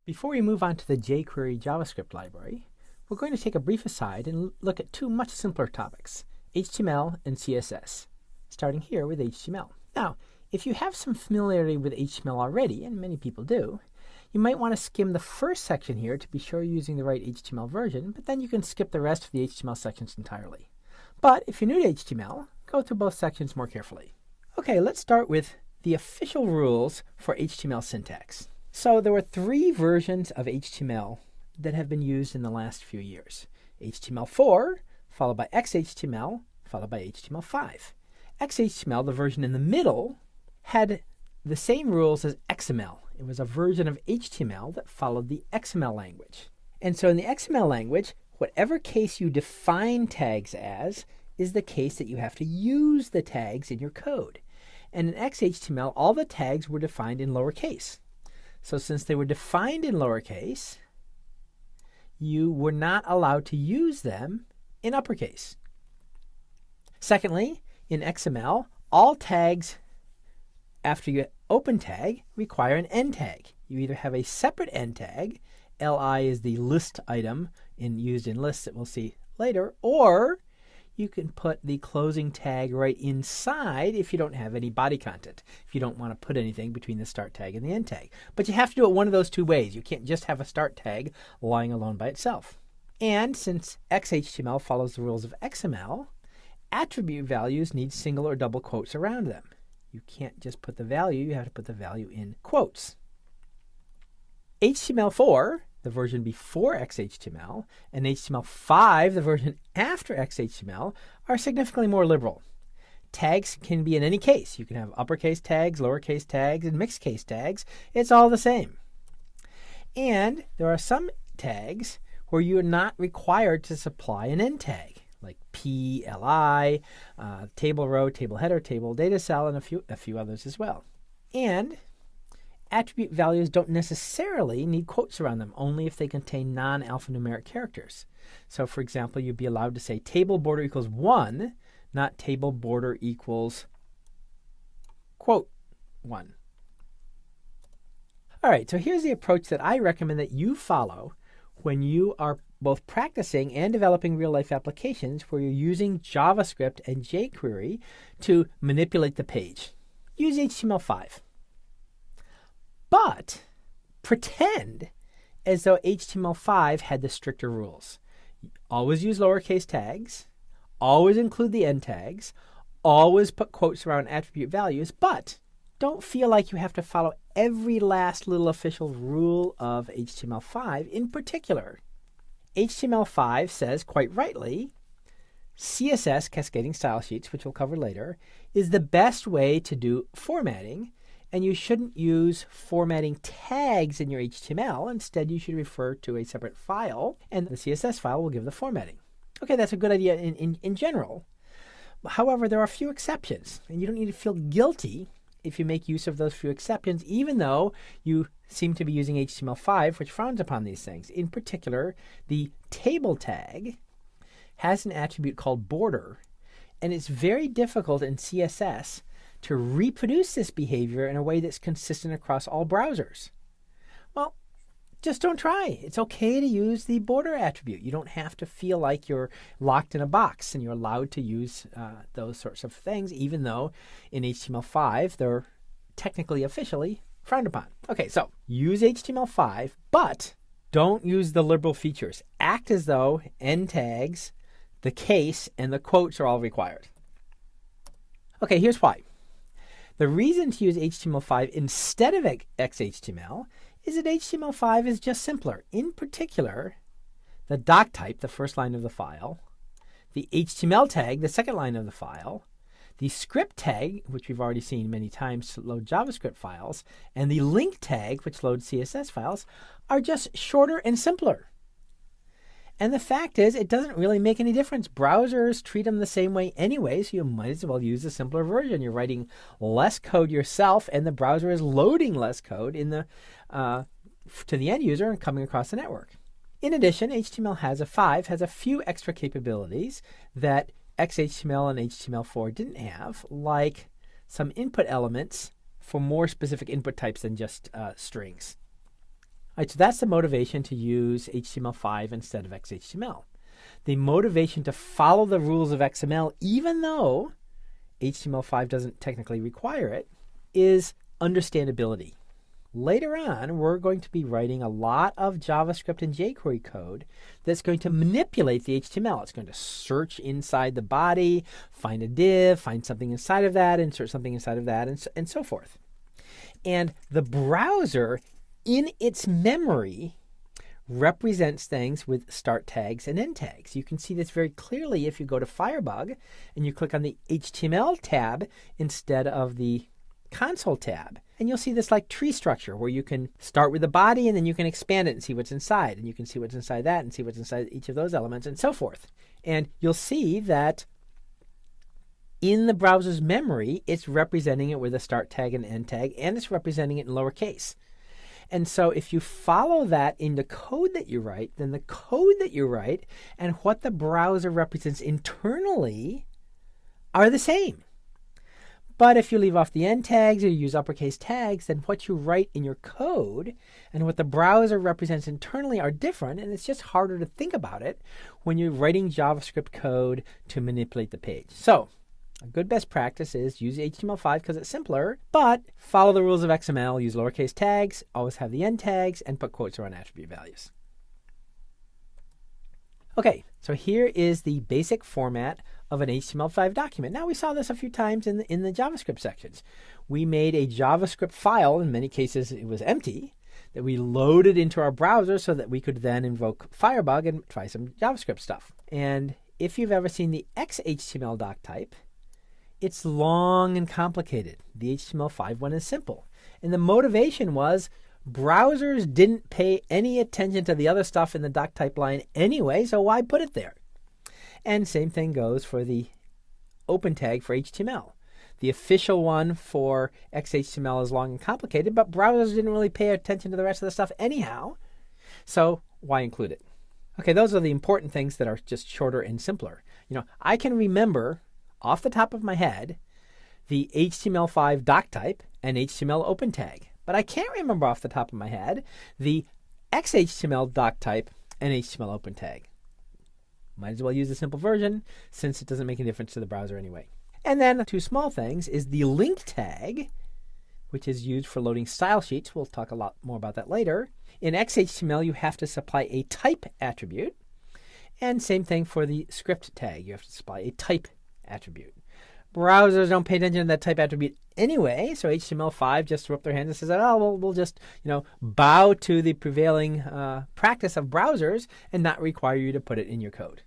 Before we move on to the jQuery JavaScript library, we're going to take a brief aside and look at two much simpler topics, HTML and CSS, starting here with HTML. Now, if you have some familiarity with HTML already, and many people do, you might want to skim the first section here to be sure you're using the right HTML version, but then you can skip the rest of the HTML sections entirely. But if you're new to HTML, go through both sections more carefully. Okay, let's start with the official rules for HTML syntax. So there were three versions of HTML that have been used in the last few years. HTML4, followed by XHTML, followed by HTML5. XHTML, the version in the middle, had the same rules as XML. It was a version of HTML that followed the XML language. And so in the XML language, whatever case you define tags as is the case that you have to use the tags in your code. And in XHTML, all the tags were defined in lowercase. So since they were defined in lowercase, you were not allowed to use them in uppercase. Secondly, in XML, all tags after you open tag require an end tag. You either have a separate end tag, li is the list item used in lists that we'll see later, or you can put the closing tag right inside if you don't have any body content, if you don't want to put anything between the start tag and the end tag. But you have to do it one of those two ways. You can't just have a start tag lying alone by itself. And since XHTML follows the rules of XML, attribute values need single or double quotes around them. You can't just put the value, you have to put the value in quotes. HTML4, the version before XHTML, and HTML5, the version after XHTML, are significantly more liberal. Tags can be in any case. You can have uppercase tags, lowercase tags, and mixed case tags. It's all the same. And there are some tags where you are not required to supply an end tag, like p, li, table row, table header, table data cell, and a few others as well. And attribute values don't necessarily need quotes around them, only if they contain non-alphanumeric characters. So for example, you'd be allowed to say table border equals 1, not table border equals quote 1. All right, so here's the approach that I recommend that you follow when you are both practicing and developing real-life applications where you're using JavaScript and jQuery to manipulate the page. Use HTML5. But pretend as though HTML5 had the stricter rules. Always use lowercase tags, always include the end tags, always put quotes around attribute values, but don't feel like you have to follow every last little official rule of HTML5 in particular. HTML5 says, quite rightly, CSS, cascading style sheets, which we'll cover later, is the best way to do formatting. And you shouldn't use formatting tags in your HTML. Instead, you should refer to a separate file, and the CSS file will give the formatting. Okay, that's a good idea in general. However, there are a few exceptions, and you don't need to feel guilty if you make use of those few exceptions, even though you seem to be using HTML5, which frowns upon these things. In particular, the table tag has an attribute called border, and it's very difficult in CSS to reproduce this behavior in a way that's consistent across all browsers. Well, just don't try. It's okay to use the border attribute. You don't have to feel like you're locked in a box and you're allowed to use those sorts of things, even though in HTML5 they're technically officially frowned upon. Okay, so use HTML5, but don't use the liberal features. Act as though end tags, the case, and the quotes are all required. Okay, here's why. The reason to use HTML5 instead of XHTML is that HTML5 is just simpler. In particular, the doc type, the first line of the file, the HTML tag, the second line of the file, the script tag, which we've already seen many times to load JavaScript files, and the link tag, which loads CSS files, are just shorter and simpler. And the fact is, it doesn't really make any difference. Browsers treat them the same way anyway, so you might as well use a simpler version. You're writing less code yourself, and the browser is loading less code in the, to the end user and coming across the network. In addition, HTML5 has a few extra capabilities that XHTML and HTML4 didn't have, like some input elements for more specific input types than just strings. All right, so that's the motivation to use HTML5 instead of XHTML. The motivation to follow the rules of XML, even though HTML5 doesn't technically require it, is understandability. Later on, we're going to be writing a lot of JavaScript and jQuery code that's going to manipulate the HTML. It's going to search inside the body, find a div, find something inside of that, insert something inside of that, and so forth. And the browser, in its memory, represents things with start tags and end tags. You can see this very clearly if you go to Firebug and you click on the HTML tab instead of the console tab. And you'll see this like tree structure where you can start with the body and then you can expand it and see what's inside. And you can see what's inside that and see what's inside each of those elements and so forth. And you'll see that in the browser's memory, it's representing it with a start tag and end tag, and it's representing it in lowercase. And so if you follow that in the code that you write, then the code that you write and what the browser represents internally are the same. But if you leave off the end tags or you use uppercase tags, then what you write in your code and what the browser represents internally are different, and it's just harder to think about it when you're writing JavaScript code to manipulate the page. So a good best practice is use HTML5 because it's simpler, but follow the rules of XML, use lowercase tags, always have the end tags, and put quotes around attribute values. Okay, so here is the basic format of an HTML5 document. Now, we saw this a few times in the JavaScript sections. We made a JavaScript file, in many cases it was empty, that we loaded into our browser so that we could then invoke Firebug and try some JavaScript stuff. And if you've ever seen the XHTML doc type, it's long and complicated. The HTML5 one is simple. And the motivation was browsers didn't pay any attention to the other stuff in the doc type line anyway, so why put it there? And same thing goes for the open tag for HTML. The official one for XHTML is long and complicated, but browsers didn't really pay attention to the rest of the stuff anyhow, so why include it? Okay, those are the important things that are just shorter and simpler. You know, I can remember off the top of my head the HTML5 doc type and HTML open tag, but I can't remember off the top of my head the XHTML doc type and HTML open tag. Might as well use the simple version since it doesn't make any difference to the browser anyway. And then two small things is the link tag, which is used for loading style sheets. We'll talk a lot more about that later. In XHTML, you have to supply a type attribute. And same thing for the script tag. You have to supply a type attribute. Browsers don't pay attention to that type attribute anyway, so HTML5 just threw up their hands and says, oh, well, we'll just bow to the prevailing practice of browsers and not require you to put it in your code.